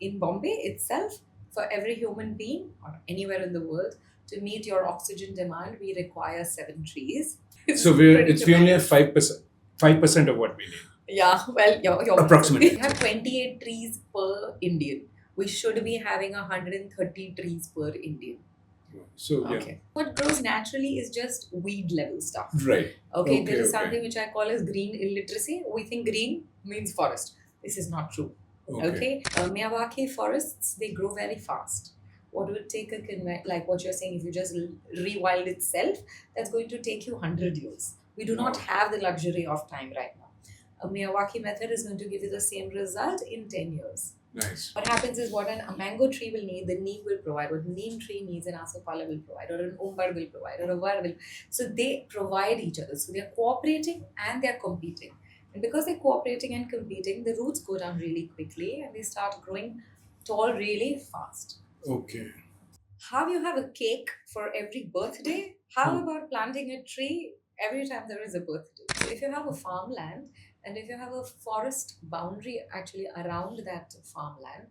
in Bombay itself, for every human being or anywhere in the world, to meet your oxygen demand, we require 7 trees. It's So pretty we only have tremendous. 5% of what we need. Yeah, well, you're Approximately. we have 28 trees per Indian. We should be having 130 trees per Indian. So yeah. Okay. What grows naturally is just weed level stuff. Right. Okay, there is Okay. something which I call as green illiteracy. We think green means forest. This is not true. Okay. Miyawaki forests, they grow very fast. What would take like what you're saying, if you just rewild itself, that's going to take you 100 years. We do not Wow. have the luxury of time right now. A Miyawaki method is going to give you the same result in 10 years. Nice. What happens is what a mango tree will need, the neem will provide. What neem tree needs, an asopala will provide, or an umbar will provide, or a var will. So they provide each other. So they're cooperating and they're competing. And because they're cooperating and competing, the roots go down really quickly and they start growing tall really fast. Okay. How you have a cake for every birthday? How about planting a tree every time there is a birthday? So if you have a farmland and if you have a forest boundary actually around that farmland,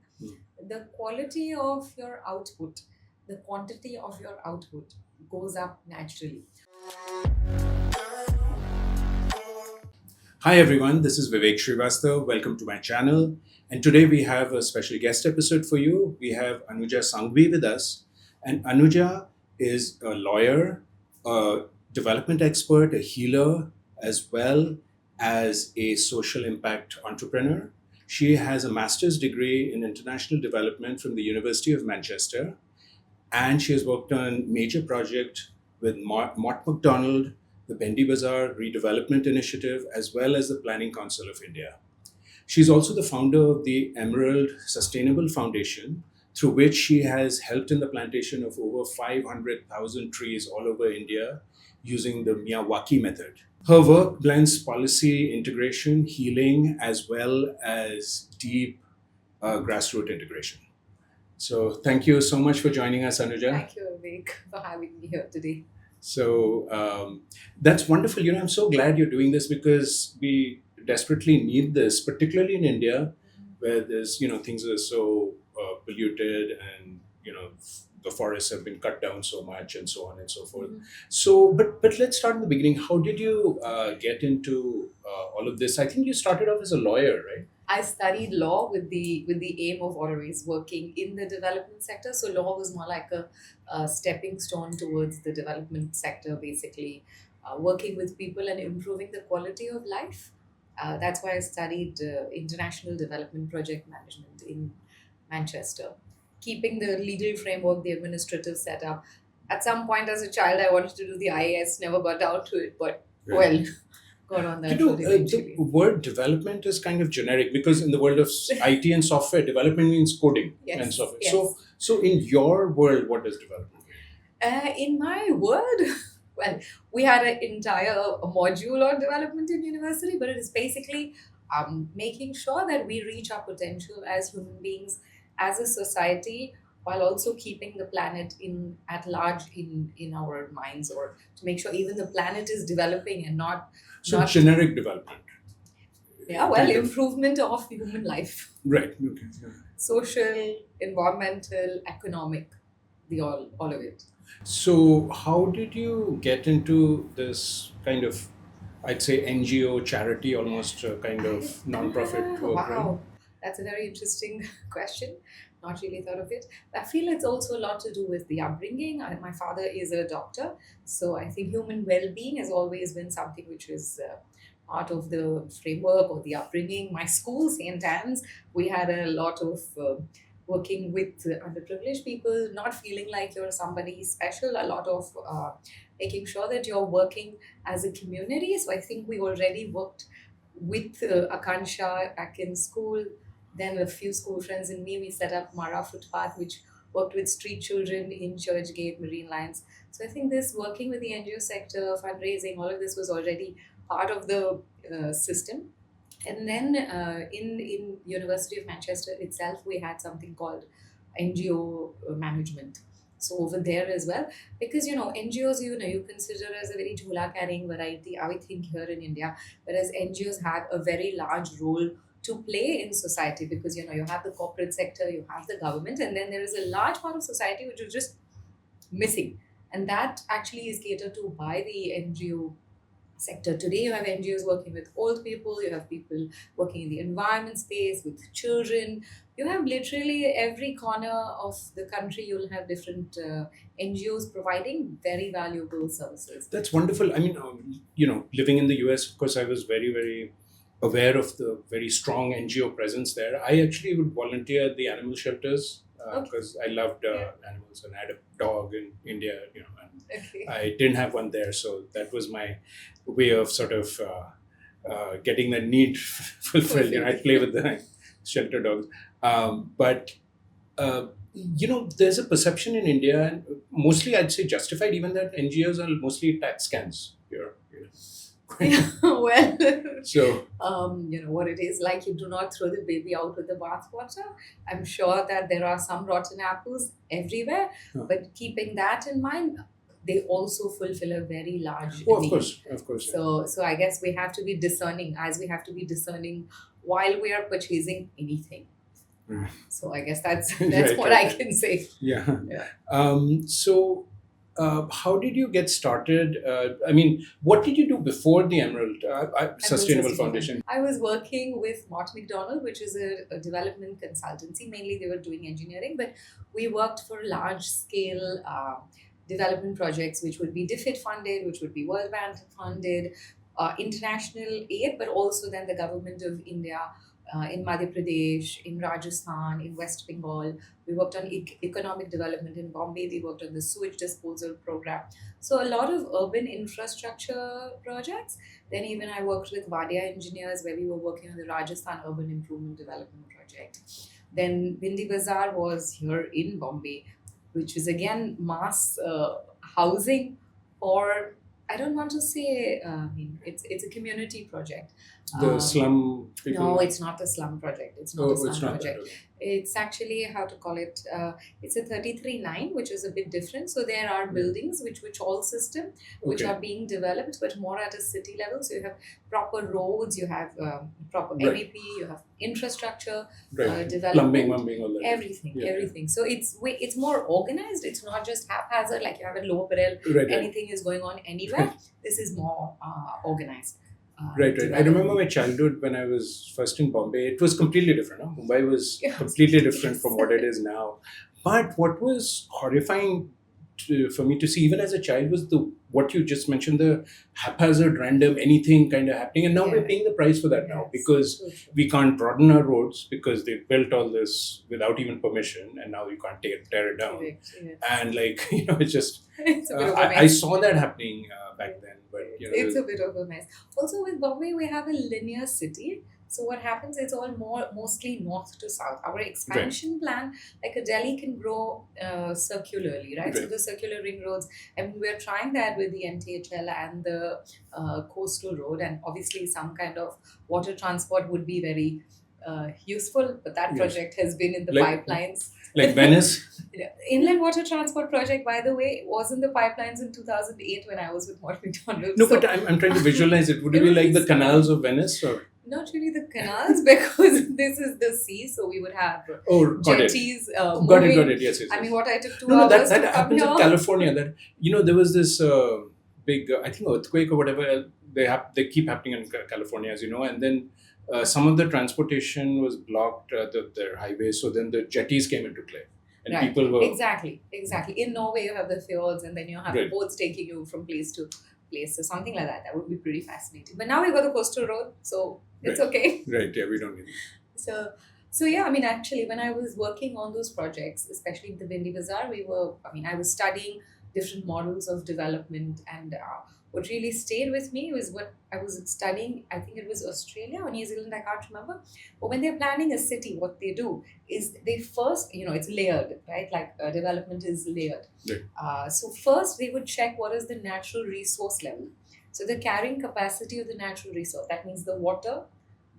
the quality of your output, the quantity of your output goes up naturally. Hi everyone, this is Vivek Srivastav. Welcome to my channel. And today we have a special guest episode for you. We have Anuja Sanghvi with us. And Anuja is a lawyer, a development expert, a healer, as well as a social impact entrepreneur. She has a master's degree in international development from the University of Manchester. And she has worked on major projects with Mott MacDonald, the Bendi Bazaar Redevelopment Initiative, as well as the Planning Council of India. She's also the founder of the Emerald Sustainable Foundation, through which she has helped in the plantation of over 500,000 trees all over India using the Miyawaki method. Her work blends policy integration, healing, as well as deep grassroots integration. So thank you so much for joining us, Anuja. Thank you, Vivek, for having me here today. So that's wonderful. I'm so glad you're doing this because we desperately need this, particularly in India, where there's, things are so polluted and, the forests have been cut down so much and so on and so forth. So, but let's start in the beginning. How did you get into all of this? I think you started off as a lawyer, right? I studied law with the aim of always working in the development sector. So law was more like a stepping stone towards the development sector, basically working with people and improving the quality of life. That's why I studied international development project management in Manchester, keeping the legal framework, the administrative setup. At some point as a child, I wanted to do the IAS, never got down to it, but well, got on that road eventually. The word development is kind of generic because in the world of IT and software, development means coding and software. Yes. So in your world, what does development mean? In my world, well, we had an entire module on development in university, but it is basically making sure that we reach our potential as human beings, as a society, while also keeping the planet in at large in our minds, or to make sure even the planet is developing and not generic development. Yeah, well, improvement of human life. Right. Okay. Yeah. Social, environmental, economic, all of it. So how did you get into this kind of, I'd say, NGO charity, almost kind of non-profit work? Wow, right? That's a very interesting question. Not really thought of it. I feel it's also a lot to do with the upbringing. My father is a doctor, so I think human well-being has always been something which is part of the framework or the upbringing. My school, St. Anne's, we had a lot of working with underprivileged people, not feeling like you're somebody special, a lot of making sure that you're working as a community. So I think we already worked with Akansha back in school. Then a few school friends and me, we set up Mara Footpath, which worked with street children in Churchgate, Marine Lines. So I think this working with the NGO sector, fundraising, all of this was already part of the system. And then in University of Manchester itself, we had something called NGO management. So over there as well, because NGOs, you consider as a very jhula carrying variety, I think here in India, whereas NGOs had a very large role to play in society, because you have the corporate sector, you have the government, and then there is a large part of society which is just missing, and that actually is catered to by the NGO sector. Today you have NGOs working with old people, you have people working in the environment space with children, you have literally every corner of the country, you'll have different NGOs providing very valuable services. That's wonderful. I mean, living in the US, of course, I was very, very aware of the very strong NGO presence there. I actually would volunteer at the animal shelters Okay. because I loved Yeah. animals, and I had a dog in India, and Okay. I didn't have one there. So that was my way of sort of getting that need fulfilled. I'd play with the shelter dogs. But there's a perception in India, and mostly I'd say justified, even that NGOs are mostly tax scams here. Well, So what it is like, you do not throw the baby out with the bathwater. I'm sure that there are some rotten apples everywhere, Yeah. but keeping that in mind, they also fulfill a very large oh, of need. course, of course. So I guess we have to be discerning, as we have to be discerning while we are purchasing anything. Right. So I guess that's Right, what right. I can say. Yeah. Yeah. So, how did you get started? I mean, what did you do before the Emerald Sustainable Foundation? I was working with Mott McDonald, which is a development consultancy. Mainly, they were doing engineering, but we worked for large scale development projects, which would be DFID funded, which would be World Bank funded, international aid, but also then the government of India. In Madhya Pradesh, in Rajasthan, in West Bengal. We worked on economic development in Bombay. We worked on the sewage disposal program. So a lot of urban infrastructure projects. Then even I worked with Vadia engineers, where we were working on the Rajasthan Urban Improvement Development Project. Then Bindi Bazaar was here in Bombay, which is again mass housing for, I don't want to say, it's a community project. The slum people? No, it's not a slum project. It's not Oh, a slum it's not project. that. Okay. It's actually, how to call it, it's a 33-9, which is a bit different. So there are buildings which all system, which Okay. are being developed, but more at a city level. So you have proper roads, you have proper Right. MEP, you have infrastructure, Right. development. Plumbing, all that. Everything, Yeah. everything. So it's more organized. It's not just haphazard, like you have a Lower Parel, Right, right. anything is going on anywhere. This is more organized. Right. I remember my childhood when I was first in Bombay. It was completely different. Huh? Mumbai was Yeah. completely different from what it is now. But what was horrifying for me to see, even as a child, was what you just mentioned, the haphazard, random, anything kind of happening. And now we're Yeah. paying the price for that now, Yes. because So true. we can't broaden our roads because they built all this without even permission, and now you can't tear it down. Correct, yes. And it's just It's a bit of a I mess. saw that happening back then. But It's a bit of a mess. Also, with Bombay, we have a linear city. So what happens? It's all mostly north to south. Our expansion plan, like a Delhi, can grow circularly, right? So Right. the circular ring roads, and we're trying that with the NTHL and the coastal road, and obviously some kind of water transport would be very useful. But that Yes. project has been in the Like- pipelines. like Venice. Yeah. Inland Water Transport Project, by the way, was in the pipelines in 2008 when I was with Mott McDonald. No, So, but I'm trying to visualize it. Would it It be would like be the so- canals of Venice? Or not really the canals, because this is the sea, so we would have oh, got it. jetties Got moving. it. Yes, yes. I mean, yes. what I took 2 No, hours that to come happens in here. California. That there was this big, I think, earthquake or whatever. They keep happening in California, as you know, and then some of the transportation was blocked, their highways. So then the jetties came into play, and Right. people were Exactly. In Norway, you have the fjords, and then you have Right. boats taking you from place to place. So something like that. That would be pretty fascinating. But now we've got the coastal road, so it's Right. okay. right. Yeah, we don't need. So yeah, I mean, actually, when I was working on those projects, especially the Bindi Bazaar, I was studying different models of development, and what really stayed with me was what I was studying. I think it was Australia or New Zealand, I can't remember. But when they're planning a city, what they do is they first, it's layered, right? Like development is layered. Right. So first they would check what is the natural resource level. So the carrying capacity of the natural resource, that means the water,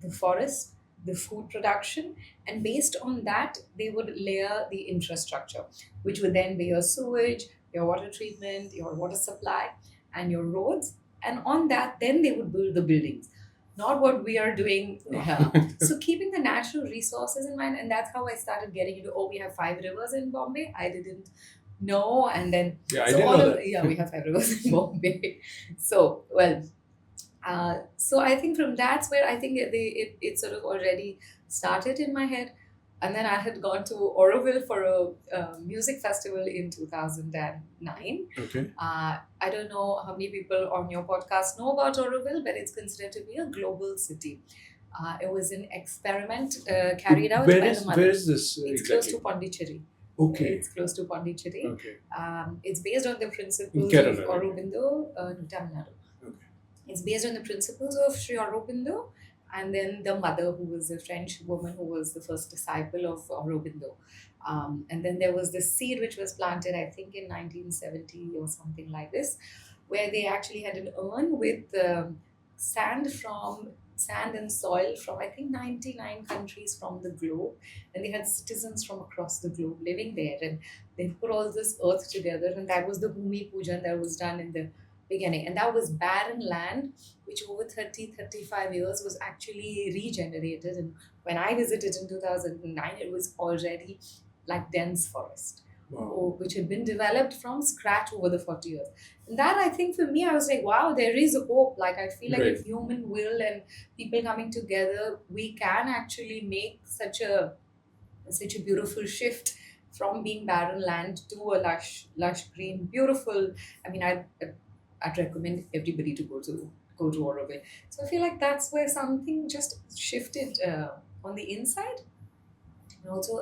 the forest, the food production, and based on that, they would layer the infrastructure, which would then be your sewage, your water treatment, your water supply, and your roads. And on that, then they would build the buildings. not what we are doing here. So keeping the natural resources in mind, and that's how I started getting into. Oh, we have 5 rivers in Bombay. I didn't know, and then Yeah, I so didn't all know of that. yeah, we have 5 rivers in Bombay. So well, so I think from that's where I think it sort of already started in my head. And then I had gone to Oroville for a music festival in 2009. Okay. I don't know how many people on your podcast know about Oroville, but it's considered to be a global city. It was an experiment carried out Where by the is where mother. is this It's close exactly? to Pondicherry. Okay. It's close to Pondicherry. Okay. It's based on the In principles of Kerala, right? Aurobindo, no, Tamil Nadu. Okay. It's based on the principles of Sri Aurobindo, and then the mother, who was a French woman who was the first disciple of Aurobindo. And then there was this seed which was planted, I think, in 1970 or something like this, where they actually had an urn with sand from sand and soil from I think 99 countries from the globe, and they had citizens from across the globe living there, and they put all this earth together, and that was the Bhumi Pujan that was done in the beginning, and that was barren land which over 30-35 years was actually regenerated. And when I visited in 2009, it was already like dense forest, Wow. which had been developed from scratch over the 40 years. And that, I think, for me, I was like, wow, there is a hope. Like, I feel like Right. if human will and people coming together, we can actually make such a beautiful shift from being barren land to a lush green, beautiful. I mean, I'd recommend everybody to go to Oroville. So I feel like that's where something just shifted on the inside. And also,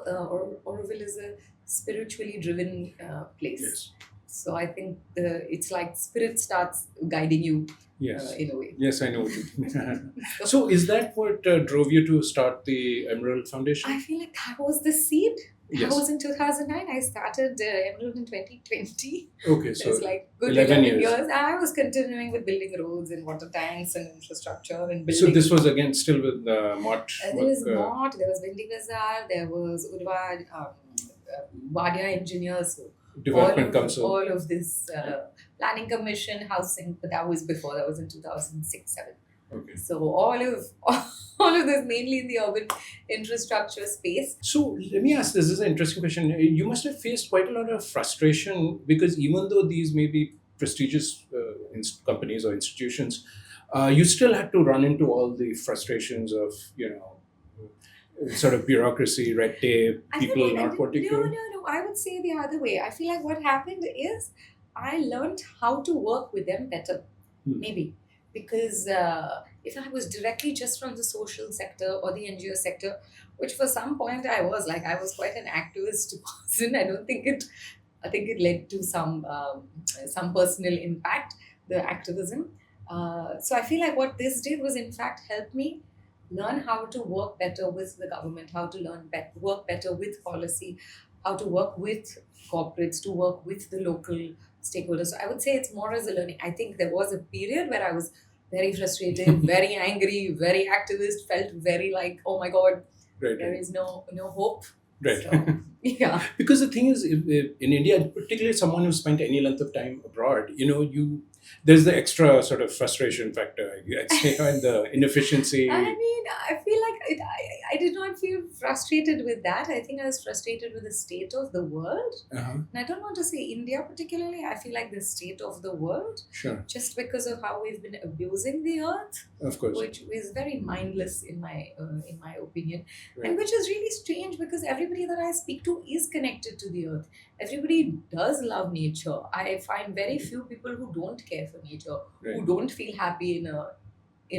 Oroville is a spiritually driven place. Yes. So I think it's like spirit starts guiding you Yes. in a way. Yes, I know what you mean. So, is that what drove you to start the Emerald Foundation? I feel like that was the seed. That Yes. was in 2009. I started Emerald in 2020. Okay, So so it's like good 11 11 years. years. I was continuing with building roads and water tanks and infrastructure and building. So this was again still with Mott. There was Mott, there was Vindi Bazaar, there was Udva, Wadia engineers. Development Council. All of this planning commission, housing, but that was before. That was in 2006-7. Okay. So all of this mainly in the urban infrastructure space. So let me ask this is an interesting question. You must have faced quite a lot of frustration because even though these may be prestigious companies or institutions, you still had to run into all the frustrations of, sort of bureaucracy, red tape, people not wanting to. No. I would say the other way. I feel like what happened is I learned how to work with them better, maybe. Because if I was directly just from the social sector or the NGO sector, which for some point I was quite an activist person. I think it led to some personal impact, the activism. So I feel like what this did was in fact help me learn how to work better with the government, how to work better with policy, how to work with corporates, to work with the local stakeholders. So I would say it's more as a learning. I think there was a period where I was very frustrated, very angry, very activist, felt very like, oh my God, Right. there is no hope. Right. So, yeah. Because the thing is, if in India, particularly someone who spent any length of time abroad, there's the extra sort of frustration factor, I'd say, and the inefficiency. I mean, I feel like I did not feel frustrated with that. I think I was frustrated with the state of the world. Uh-huh. And I don't want to say India particularly. I feel like the state of the world, Sure. just because of how we've been abusing the earth, Of course. which is very mindless in my opinion, Right. and which is really strange because everybody that I speak to is connected to the earth. Everybody does love nature. I find very few people who don't care for nature, who Right. don't feel happy in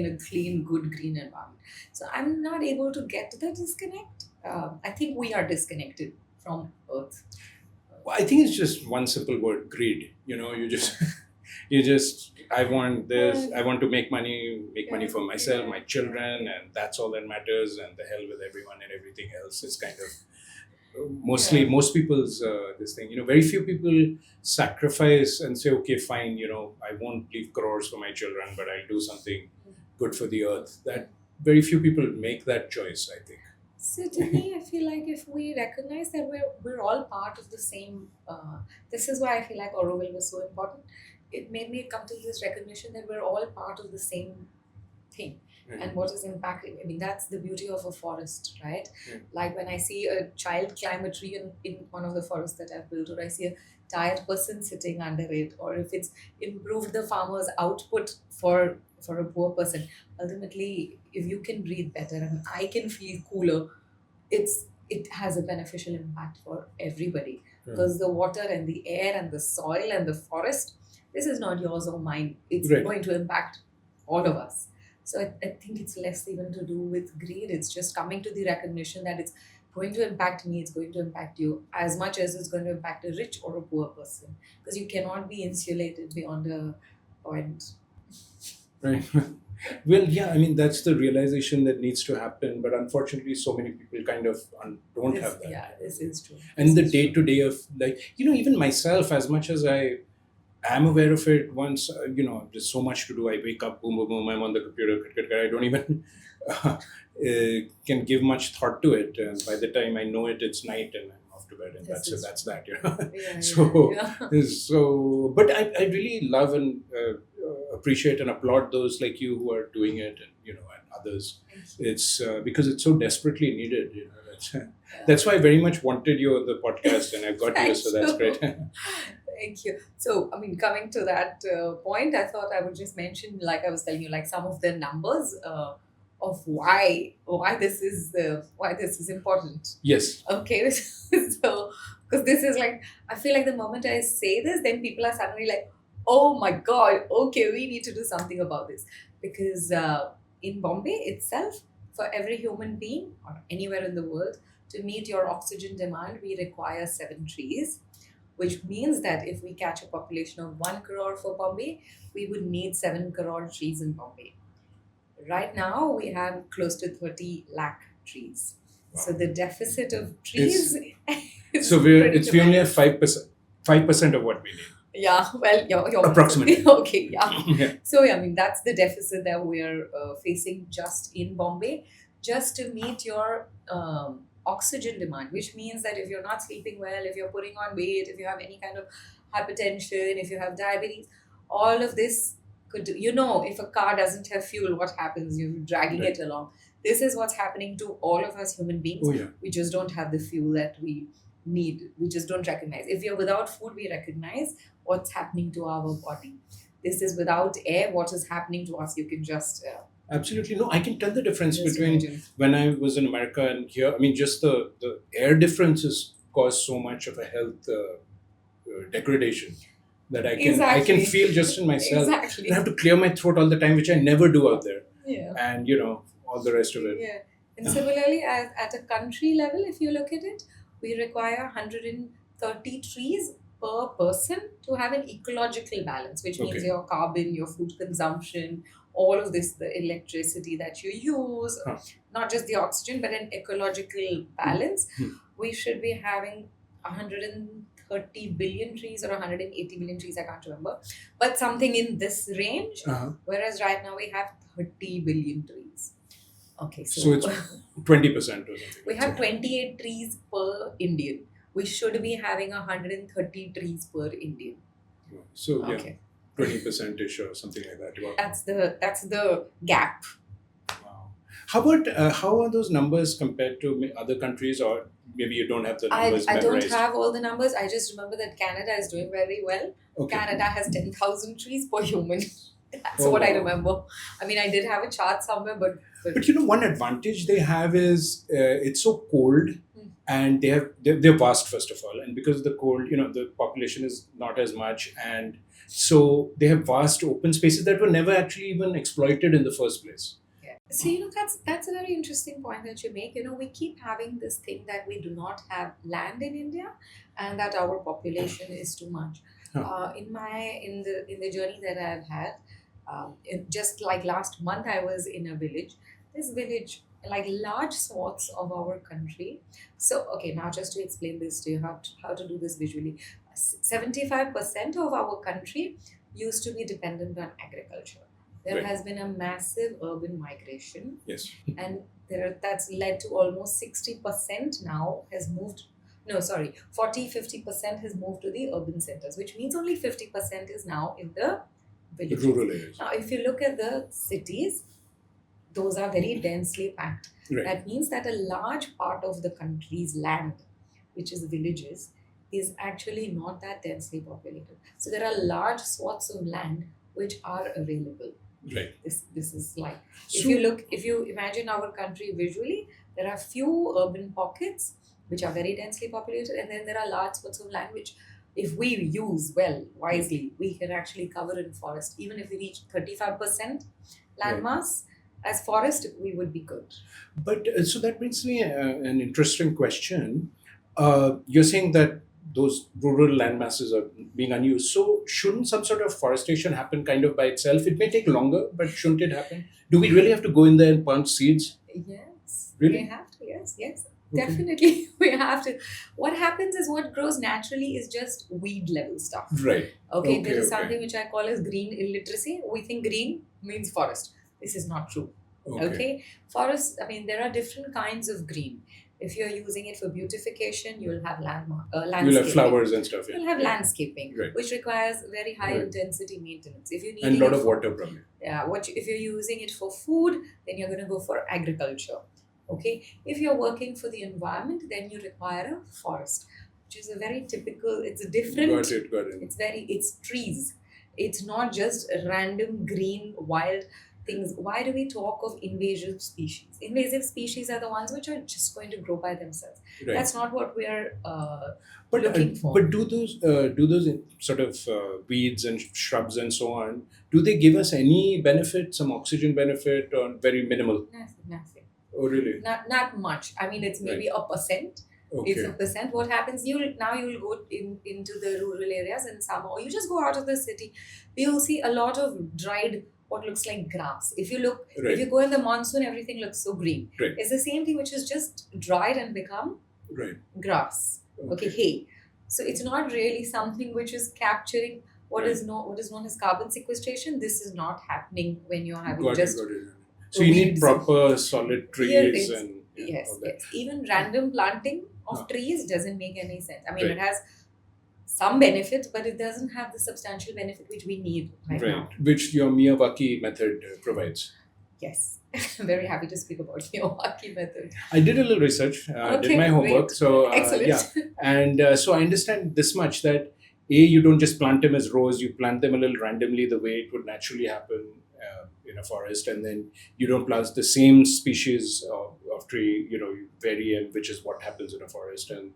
a clean, good, green environment. So I'm not able to get the disconnect. I think we are disconnected from earth. Well, I think it's just one simple word: greed. I want this. I want to make money for myself, my children, and that's all that matters. And the hell with everyone and everything else is kind of mostly most people's this thing. Very few people sacrifice and say, okay, fine. I won't leave crores for my children, but I'll do something good for the earth. That very few people make that choice, I think. So to me, I feel like if we recognize that we're all part of the same, this is why I feel like Oroville was so important. It made me come to this recognition that we're all part of the same thing. And what is impacting, I mean, that's the beauty of a forest, right? Yeah. Like when I see a child climb a tree in one of the forests that I've built, or I see a tired person sitting under it, or if it's improved the farmer's output for a poor person, ultimately, if you can breathe better and I can feel cooler, it has a beneficial impact for everybody, because the water and the air and the soil and the forest, this is not yours or mine. It's Right. going to impact all of us. So I think it's less even to do with greed. It's just coming to the recognition that it's going to impact me, it's going to impact you as much as it's going to impact a rich or a poor person, because you cannot be insulated beyond a point. Right. Well, yeah, I mean, that's the realization that needs to happen. But unfortunately, so many people kind of don't have that. Yeah, this is true. And the This is day true. to day of, like, even myself, as much as I am aware of it, once, there's so much to do. I wake up, boom, boom, boom, I'm on the computer, I don't even can give much thought to it. And by the time I know it, it's night and I'm off to bed, and This is that's that. Yeah, So, yeah. but I really love and appreciate and applaud those like you who are doing it, and and others. Thank you. It's because it's so desperately needed. That's why I very much wanted you on the podcast, and I've got you, Thank so that's you. great. Thank you. So, I mean, coming to that point, I thought I would just mention, like I was telling you, like some of the numbers of why this is important. Yes. Okay, so because this is like, I feel like the moment I say this, then people are suddenly like, oh my god, okay, we need to do something about this, because in Bombay itself, for every human being or anywhere in the world, to meet your oxygen demand, we require 7 trees, which means that if we catch a population of 1 crore for Bombay, we would need 7 crore trees in Bombay. Right now, we have close to 30 lakh trees. So the deficit of trees is So pretty we only have tremendous. 5% of what we need. Yeah, well, you're Approximately. okay, yeah. Yeah. So, yeah, I mean, that's the deficit that we're facing just in Bombay, just to meet your oxygen demand, which means that if you're not sleeping well, if you're putting on weight, if you have any kind of hypertension, if you have diabetes, all of this could, if a car doesn't have fuel, what happens? You're dragging Right. it along. This is what's happening to all of us human beings. Oh yeah. We just don't have the fuel that we need. We just don't recognize. If you're without food, we recognize what's happening to our body. This is without air, what is happening to us. You can just Absolutely. No, I can tell the difference just between imagine. when I was in America and here. I mean, just the air differences cause so much of a health degradation that I can Exactly. feel just in myself. Exactly. I have to clear my throat all the time, which I never do out there, Yeah. and all the rest of it. Yeah. And similarly, at a country level, if you look at it, we require 130 trees per person to have an ecological balance, which means Okay. your carbon, your food consumption, all of this, the electricity that you use, Huh. not just the oxygen, but an ecological balance. Hmm. We should be having 130 billion trees or 180 billion trees, I can't remember, but something in this range. Uh-huh. Whereas right now we have 30 billion trees. Okay, So it's 20% or something. we have 28 trees per Indian. We should be having 130 trees per Indian. So yeah, Okay, 20% ish or something like that. Wow. that's the gap. Wow. How are those numbers compared to other countries, or maybe you don't have the numbers I don't memorized? have all the numbers. I just remember that Canada is doing very well. Okay. Canada has 10,000 trees per human. That's Oh, what I wow. remember. I mean, I did have a chart somewhere, but But one advantage they have is it's so cold, Hmm. and they're vast first of all, and because of the cold, the population is not as much, and so they have vast open spaces that were never actually even exploited in the first place. yeah. So that's a very interesting point that you make. We keep having this thing that we do not have land in India, and that our population is too much. Huh. In the journey that I've had, just like last month, I was in a village. This village, like large swaths of our country. So, okay, now just to explain this to you, how to do this visually. 75% of our country used to be dependent on agriculture. There Right. has been a massive urban migration, Yes. and that's led to almost 60% now has moved. No, sorry, 40-50% has moved to the urban centers, which means only 50% is now in the villages. Rural areas. Now, if you look at the cities, those are very densely packed. Right. That means that a large part of the country's land, which is villages, is actually not that densely populated. So there are large swaths of land which are available. Right. This is like, So, if you imagine our country visually, there are few urban pockets which are very densely populated, and then there are large swaths of land which, if we use well wisely, we can actually cover in forest. Even if we reach 35% land Right. mass as forest, we would be good. but so that brings me an interesting question. You're saying that those rural land masses are being unused. So shouldn't some sort of forestation happen kind of by itself? It may take longer, but shouldn't it happen? Do we really have to go in there and plant seeds? Yes, Really? we have to. Yes, yes, Okay. definitely, we have to. What happens is what grows naturally is just weed level stuff. Right. Okay, Okay, there is okay. something which I call as green illiteracy. We think green means forest. This is not true. Okay, forest. I mean, there are different kinds of green. If you're using it for beautification, you'll have You'll landscaping. have flowers and stuff. Yeah. You'll have Yeah. landscaping, Right. which requires very high Right. intensity maintenance. If you're And a needing lot it of for, water, probably. yeah, if you're using it for food, then you're going to go for agriculture. Okay, if you're working for the environment, then you require a forest, which is a very typical. It's a different. Got it. Got it. It's trees. It's not just random green wild things. Why do we talk of invasive species? Invasive species are the ones which are just going to grow by themselves. Right. That's not what we're But looking for. but do those sort of weeds and shrubs and so on? Do they give us any benefit, some oxygen benefit, or very minimal? Nothing. Oh, really? Not much. I mean, it's maybe a percent. It's Okay. a percent. What happens? You'll go into the rural areas in summer, or you just go out of the city. You'll see a lot of dried, what looks like grass. If you Right. go in the monsoon, everything looks so green. Right. It's the same thing which is just dried and become Right. grass. Okay, hay. So it's not really something which is capturing what is known as carbon sequestration. This is not happening when you're having Got just it. Got it. So you need weeds. proper solid Here trees it's- and Yes, all that. yes. Even random planting of Huh. trees doesn't make any sense. I mean, Right. it has some benefit, but it doesn't have the substantial benefit which we need right now. Which your Miyawaki method provides. Yes, I'm very happy to speak about Miyawaki method. I did a little research, did my homework. great. So Excellent. yeah, and so I understand this much that you don't just plant them as rows; you plant them a little randomly, the way it would naturally happen in a forest, and then you don't plant the same species of tree. You vary, and which is what happens in a forest, and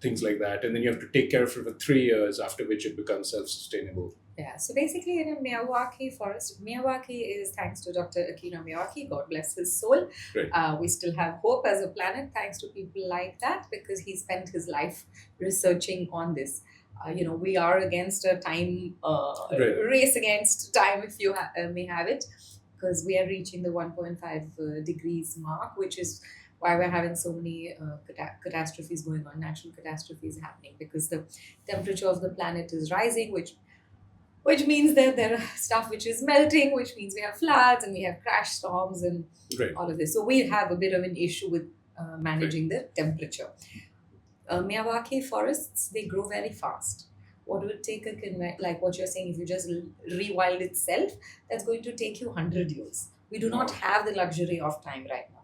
things like that. And then you have to take care of it for 3 years, after which it becomes self-sustainable. Yeah, so basically in a Miyawaki forest, Miyawaki is thanks to Dr. Akira Miyawaki, God bless his soul. Right. We still have hope as a planet thanks to people like that, because he spent his life researching on this. We are against a time Right. race against time, if you may have it, because we are reaching the 1.5 degrees mark, which is why we're having so many catastrophes going on, natural catastrophes happening, because the temperature of the planet is rising, which means that there are stuff which is melting, which means we have floods and we have crash storms and Right. all of this. So we have a bit of an issue with managing the temperature. Miyawaki forests, they grow very fast. What would take like what you're saying, if you just rewild itself, that's going to take you 100 years. We do not have the luxury of time right now.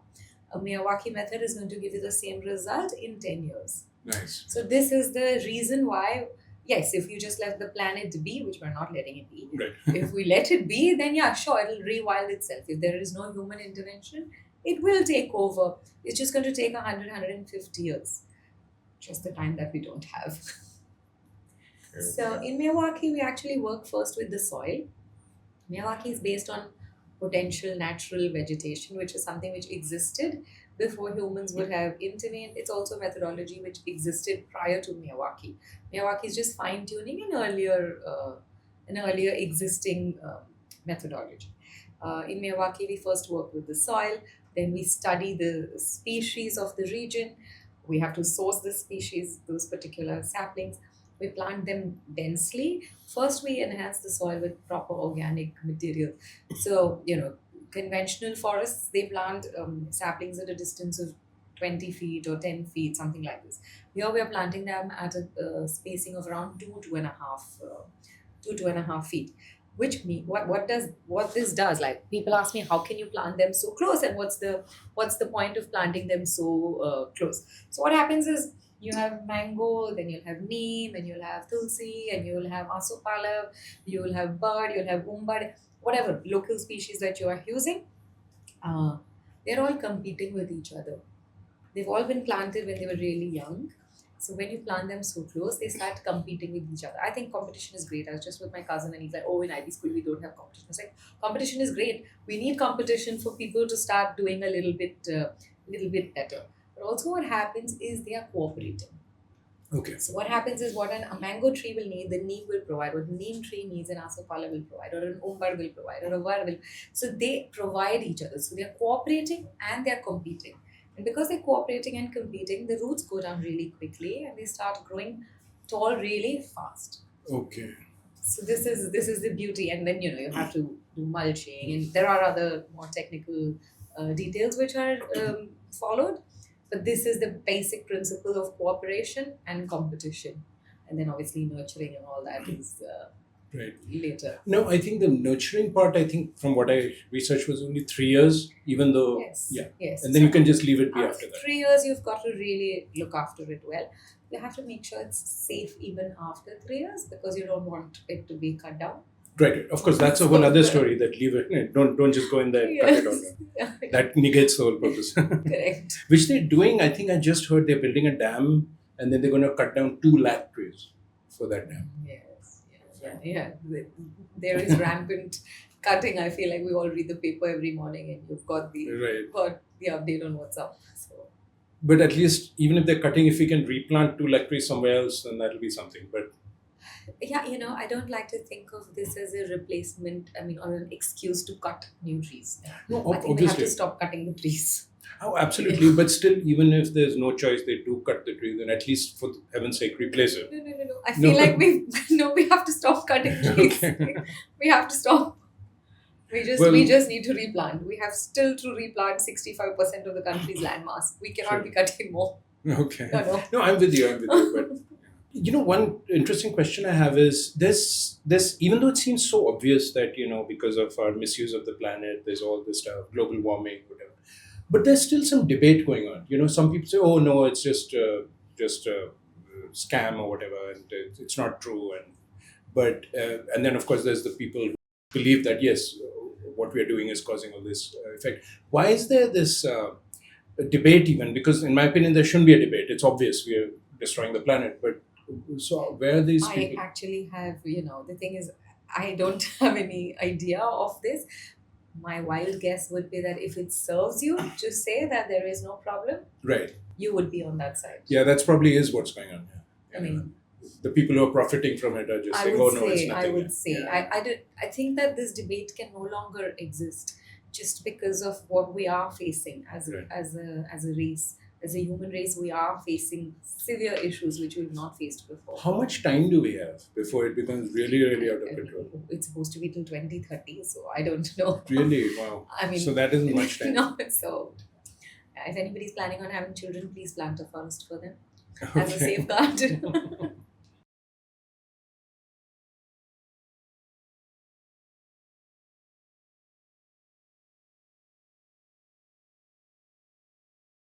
A Miyawaki method is going to give you the same result in 10 years. Nice. So this is the reason why, yes, if you just let the planet be, which we're not letting it be, Right. if we let it be, then yeah, sure, it'll rewild itself. If there is no human intervention, it will take over. It's just going to take 100, 150 years. Just the time that we don't have. So in Miyawaki, we actually work first with the soil. Miyawaki is based on potential natural vegetation, which is something which existed before humans would have intervened. It's also a methodology which existed prior to Miyawaki. Miyawaki is just fine tuning an earlier existing methodology. In Miyawaki, we first work with the soil, then we study the species of the region. We have to source the species, those particular saplings. We plant them densely. First, we enhance the soil with proper organic material. So, conventional forests, they plant saplings at a distance of 20 feet or 10 feet, something like this. Here, we are planting them at a spacing of around 2.5 feet. which me what this does, like people ask me how can you plant them so close, and what's the point of planting them so close. So what happens is you have mango, then you'll have neem, and you'll have tulsi, and you'll have asopala, you'll have bird, you'll have umbad, whatever local species that you are using. uh, they're all competing with each other. They've all been planted when they were really young. So when you plant them so close, they start competing with each other. I think competition is great. I was just with my cousin and he's like, oh, in IB school, we don't have competition. I was like, competition is great. We need competition for people to start doing a little bit better. But also what happens is they are cooperating. Okay. So what happens is what a mango tree will need, the neem will provide. What the neem tree needs, an asopala will provide, or an umbad will provide, or a var will. So they provide each other. So they're cooperating and they're competing. And because they're cooperating and competing, the roots go down really quickly and they start growing tall really fast. Okay. So this is the beauty. And then you have to do mulching, and there are other more technical details which are followed. But this is the basic principle of cooperation and competition, and then obviously nurturing and all that is Right. later. No, I think the nurturing part, I think from what I researched was only 3 years, even though, Yes. yeah. Yes. And then you can just leave it be After after that. 3 years, you've got to really look after it well. You have to make sure it's safe even after 3 years because you don't want it to be cut down. Right. Of course, that's a whole other story that leave it. Don't just go in there and cut it Yes. out. That negates the whole purpose. Correct. Which they're doing, I think I just heard they're building a dam and then they're going to cut down 2 lakh trees for that dam. Yes. Yeah. There is rampant cutting. I feel like we all read the paper every morning and you've got Right. the update on what's up. So But at least, even if they're cutting, if we can replant 2 lakh trees somewhere else, then that'll be something. But yeah, I don't like to think of this as a replacement, or an excuse to cut new trees. no, I think we have obviously. to stop cutting the trees. Oh, absolutely. But still, even if there's no choice, they do cut the tree, then at least for heaven's sake, replace it. No. I feel like we have to stop cutting trees. Okay. We have to stop. Well- We just need to replant. We have still to replant 65% of the country's landmass. We cannot Sure. be cutting more. Okay. No. No, I'm with you. But one interesting question I have is this even though it seems so obvious that, because of our misuse of the planet, there's all this stuff, global warming, whatever. But there's still some debate going on. Some people say, oh, no, it's just a scam or whatever, and it's not true. And then, of course, there's the people who believe that, yes, what we are doing is causing all this effect. Why is there this debate even? Because in my opinion, there shouldn't be a debate. It's obvious we are destroying the planet. But so where are these I people? actually have, the thing is, I don't have any idea of this. My wild guess would be that if it serves you to say that there is no problem, Right. you would be on that side. Yeah, that's probably is what's going on. Yeah. I mean, The people who are profiting from it are just I saying, would oh, no, it's say, nothing. I would say, Yeah. I think that this debate can no longer exist just because of what we are facing Right. as a race, as a human race. We are facing severe issues which we've not faced before. How much time do we have before it becomes really, really out of control? It's supposed to be till 2030, so I don't know. Really? Wow. I mean, So that isn't much time. No, so if anybody's planning on having children, please plant a forest for them as a Okay. safeguard.